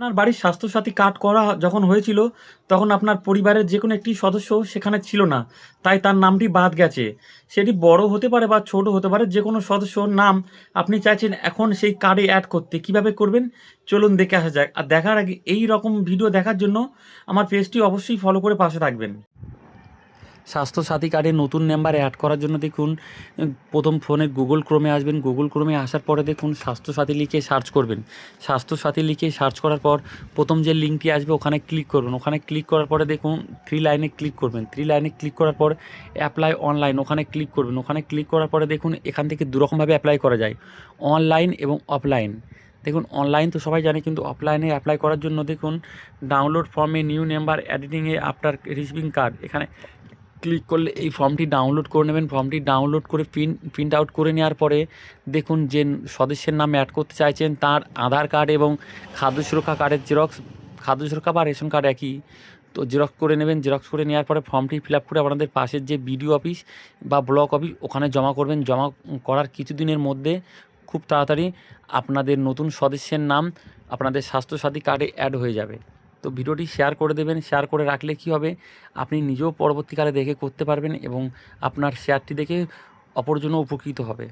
আপনার বাড়ির স্বাস্থ্যসাথী কার্ড করা যখন হয়েছিল, তখন আপনার পরিবারের যে কোনো একটি সদস্য সেখানে ছিল না। তাই তার নামটি বাদ গেছে। সেটি বড় হতে পারে বা ছোট হতে পারে, যে কোনো সদস্যর নাম আপনি চাইছেন এখন সেই কার্ডে অ্যাড করতে। কিভাবে করবেন চলুন দেখে আসা যাক। আর দেখার আগে এই রকম ভিডিও দেখার জন্য আমার পেজটি অবশ্যই ফলো করে পাশে থাকবেন। স্বাস্থ্যসাথী কার্ডে নতুন নাম্বার অ্যাড করার জন্য দেখুন, প্রথম ফোনে গুগল ক্রোমে আসবেন। গুগল ক্রোমে আসার পরে দেখুন স্বাস্থ্যসাথী লিখে সার্চ করবেন। স্বাস্থ্যসাথী লিখে সার্চ করার পর প্রথম যে লিঙ্কটি আসবে ওখানে ক্লিক করবেন। ওখানে ক্লিক করার পরে দেখুন 3 লাইনে ক্লিক করবেন। 3 লাইনে ক্লিক করার পর অ্যাপ্লাই অনলাইন ওখানে ক্লিক করবেন। ওখানে ক্লিক করার পরে দেখুন এখান থেকে দুরকমভাবে অ্যাপ্লাই করা যায়, অনলাইন এবং অফলাইন। দেখুন অনলাইন তো সবাই জানে, কিন্তু অফলাইনে অ্যাপ্লাই করার জন্য দেখুন ডাউনলোড ফর্মে নিউ নাম্বার এডিটিংয়ে আফটার রিসিভিং কার্ড এখানে ক্লিক করলে এই ফর্মটি ডাউনলোড করে নেবেন। ফর্মটি ডাউনলোড করে প্রিন্ট আউট করে নেওয়ার পরে দেখুন যে সদস্যের নাম অ্যাড করতে চাইছেন তার আধার কার্ড এবং খাদ্য সুরক্ষা কার্ডের জেরক্স, খাদ্য সুরক্ষা বা রেশন কার্ড একই, তো জেরক্স করে নেবেন। জেরক্স করে নেওয়ার পরে ফর্মটি ফিল আপ করে আপনাদের পাশের যে বিডিও অফিস বা ব্লক অফিস ওখানে জমা করবেন। জমা করার কিছুদিনের মধ্যে খুব তাড়াতাড়ি আপনাদের নতুন সদস্যের নাম আপনাদের স্বাস্থ্যসাথী কার্ডে অ্যাড হয়ে যাবে। তো ভিডিওটি শেয়ার করে দেবেন। শেয়ার করে রাখলে কী হবে, আপনি নিজেও পরবর্তীকালে দেখে করতে পারবেন এবং আপনার শেয়ারটি দেখে অপরজনও উপকৃত হবে।